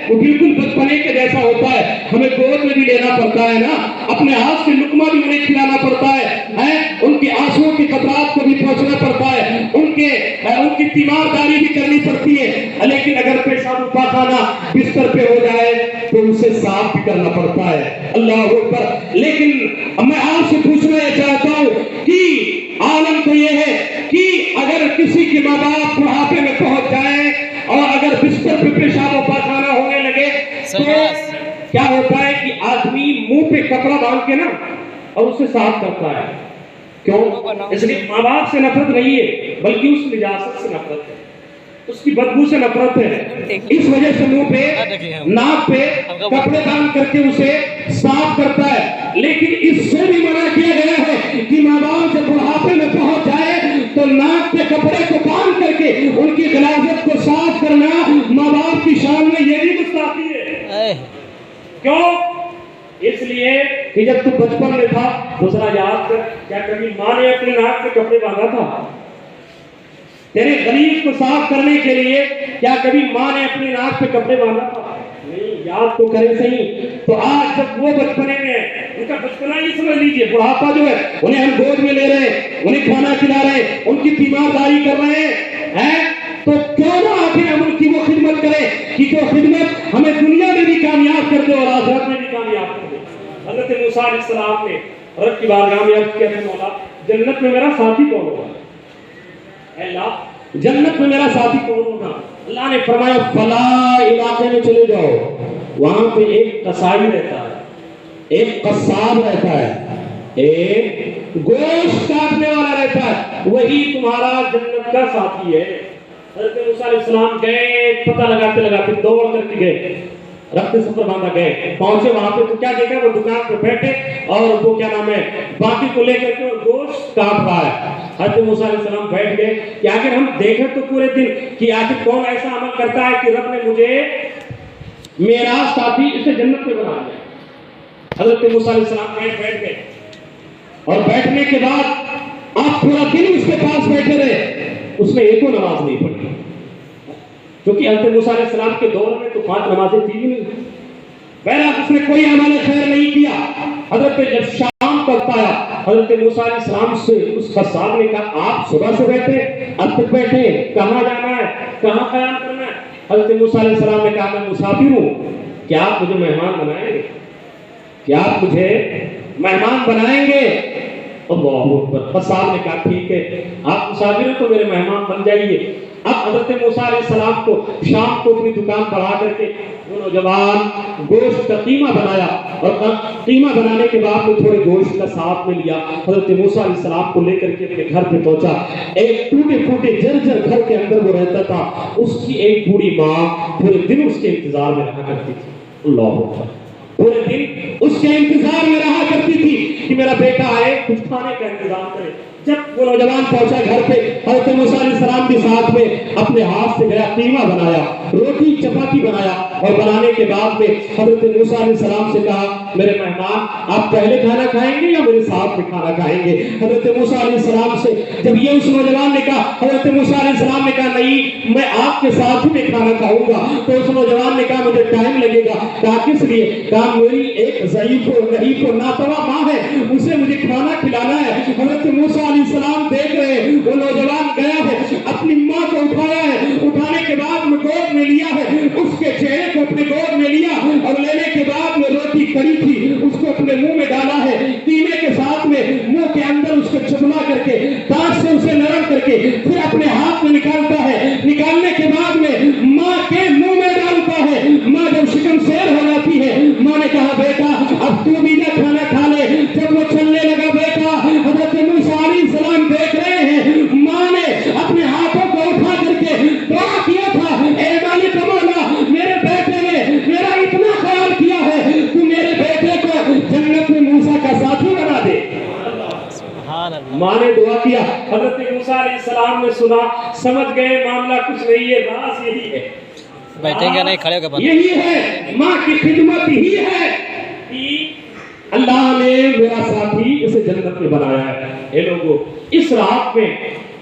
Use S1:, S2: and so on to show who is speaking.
S1: وہ بالکل بچپنے کے جیسا ہوتا ہے. ہمیں گود میں بھی لینا پڑتا ہے نا, اپنے ہاتھ سے لقمہ بھی انہیں کھلانا پڑتا ہے, ان کے آنسوؤں کے قطرات کو بھی پہنچنا پڑتا ہے, ان کی تیمارداری بھی کرنی پڑتی ہے. لیکن اگر پیشاب و پاخانہ بستر پہ ہو جائے تو اسے صاف بھی کرنا پڑتا ہے. اللہ اکبر. لیکن میں آپ سے پوچھنا یہ چاہتا ہوں کہ عالم تو یہ ہے کہ اگر کسی کے ماں باپ بڑھاپے میں پہنچ جائے اور اگر بستر پہ پیشاب و پاخانہ ہونے لگے تو کیا ہوتا ہے کہ آدمی منہ پہ کپڑا باندھ کے نا اور اسے صاف کرتا ہے. کیوں؟ اس لیے ماں باپ سے نفرت نہیں ہے بلکہ اس نجاست سے نفرت ہے, اس کی بدبو سے نفرت ہے. اس وجہ سے منہ پہ ناک پہ کپڑے باندھ کر کے اسے صاف کرتا ہے. لیکن اس سے بھی منع کیا گیا ہے کہ ماں باپ جب بڑھاپے میں پہنچ جائے تو ناک پہ کپڑے کو باندھ کر کے ان کی غلاظت کو صاف کرنا ماں باپ کی شان میں یہ بھی گستاخی ہے. کیوں؟ اس لیے کہ جب تو بچپن میں تھا تو ذرا یاد کر, کیا کبھی ماں نے اپنے ناک پہ کپڑے باندھا تھا؟ تیرے غلیظ کو صاف کرنے کے لیے کیا کبھی ماں نے اپنے ناک پہ کپڑے باندھا تھا؟ نہیں. یاد تو کرے صحیح. تو آج جب وہ بچپنے میں ان کا بچپنا ہی سمجھ لیجئے, بڑھاپا جو ہے انہیں ہم گود میں لے رہے ہیں, انہیں کھانا کھلا رہے ہیں, ان کی تیمارداری کر رہے ہیں, تو کیوں نہ آخر ہم ان کی وہ خدمت کریں کہ جو خدمت ہمیں دنیا میں بھی کامیاب کر دے اور آخرت میں بھی کامیاب کر دے. حضرت موسیٰ علیہ السلام نے رب کی بارگاہ میں عرض کیا ہے, مولا جنت میں میرا ساتھی کون ہوگا؟ اے اللہ جنت میں میرا ساتھی کون ہوگا؟ اللہ نے فرمایا فلاں علاقے میں چلے جاؤ, وہاں پہ ایک قصائی رہتا ہے, ایک قصاب رہتا ہے, ایک گوشت کاٹنے والا رہتا ہے, وہی تمہارا جنت کا ساتھی ہے. حضرت موسیٰ علیہ السلام گئے, پتہ لگاتے لگاتے دوڑ کر کے گئے, رخت سفر باندھا گئے, پہنچے وہاں پہ تو کیا دیکھا, وہ دکان پہ بیٹھے اور وہ کیا نام ہے باقی کو لے کر کے گوشت کاٹ رہا ہے. حضرت موسیٰ علیہ السلام بیٹھ گئے کہ آخر ہم دیکھیں تو پورے دن کہ آخر کون ایسا عمل کرتا ہے کہ رب نے مجھے میرا ساتھی اسے جنت میں بنا دیا. حضرت موسیٰ علیہ السلام بیٹھ گئے اور بیٹھنے کے بعد آپ پورا دن اس کے پاس بیٹھے رہے, اس نے ایک نماز نہیں پڑھی, کیونکہ حضرت موسیٰ علیہ السلام کے دور میں تو 5 نمازیں تھی ہی نہیں. بہرحال اس نے کوئی عمل خیر نہیں کیا. حضرت جب شام تک آیا, حضرت موسیٰ علیہ السلام سے اس قصاب نے کہا آپ صبح سے بیٹھے, اب تک بیٹھے, کہاں جانا ہے, کہاں قیام کرنا ہے؟ حضرت موسیٰ علیہ السلام نے کہا میں مسافر ہوں, کیا آپ مجھے مہمان بنائیں گے, کیا آپ مجھے مہمان بنائیں گے؟ اللہ اکبر. قصاب نے کہا ٹھیک ہے آپ مسافر ہیں تو میرے مہمان بن جائیے. اب حضرت موسیٰ علیہ السلام کو شام کو اپنی دکان بڑھا کر کے وہ نوجوان گوشت کا قیمہ بنایا, اور قیمہ بنانے کے بعد وہ تھوڑے گوشت کا ساتھ میں لیا. حضرت موسیٰ علیہ السلام کو لے کر کے اپنے گھر پہ پہنچا. ایک ٹوٹے پھوٹے جرجر گھر کے اندر وہ رہتا تھا. اس کی ایک بوڑھی ماں پورے دن اس کے انتظار میں رہا کرتی تھی. اللہ اکبر. پورے دن اس کے انتظار میں رہا کرتی تھی کہ میرا بیٹا آئے کچھ کھانے کا انتظام کرے. جب وہ نوجوان پہنچا گھر پہ, حضرت موسیٰ علیہ السلام کے ساتھ میں اپنے ہاتھ سے گیا قیمہ بنایا, روٹی چپاتی بنایا, اور بنانے کے بعد میں حضرت موسیٰ علیہ السلام سے کہا میرے مہمان آپ پہلے کھانا کھائیں گے یا میرے ساتھ میں کھانا کھائیں گے؟ حضرت موسیٰ علیہ السلام سے جب یہ اس نوجوان نے کہا, حضرت موسیٰ علیہ السلام نے کہا نہیں میں آپ کے ساتھ ہی میں کھانا کھاؤں گا. تو اس نوجوان نے کہا مجھے ٹائم لگے گا. کہا کس لیے؟ کہا میری ایک ضعیف و ناتواں ماں ہے, اسے مجھے کھانا کھلانا ہے. حضرت موسیٰ علیہ السلام دیکھ رہے وہ نوجوان گیا ہے, اپنی ماں کو اٹھایا ہے, اٹھانے کے بعد میں گود میں لیا ہے, اس کے چہرے کو اپنے گود میں لیا, اور لینے کے بعد میں روٹی کڑی تھی اس کو اپنے منہ میں ڈالا ہے, قیمے کے ساتھ میں منہ کے اندر اس کو چبلا کر کے دانت سے اسے نرم کر کے پھر اپنے ہاتھ میں نکالتا ہے. نکالنے کے بعد میں ماں کے منہ میں ڈالتا ہے. ماں جب شکم سیر ہو جاتی ہے, ماں نے کہا بیٹا اب تو بھی نہ کھانا کھا لے. جب وہ چلنے لگا بیٹا, حضرت موسیٰ علیہ السلام دیکھ رہے ہیں ماں نے اپنے ہاتھوں کو اٹھا کر کے دعا کیا تھا, اے مالک مولا میرے بیٹے نے میرا اتنا خیال کیا ہے, تو میرے بیٹے کو جنت میں موسیٰ کا ساتھی بنا دے. ماں نے دعا کیا. حضرت موسیٰ علیہ السلام نے سنا, سمجھ گئے معاملہ کچھ نہیں ہے, راز یہی ہے,
S2: بیٹھیں گے نہیں کھڑے ہو کے
S1: یہی ہے ماں کی خدمت ہی ہے کہ اللہ نے میرا ساتھی اسے جنت میں بنایا ہے. اے لوگوں اس رات میں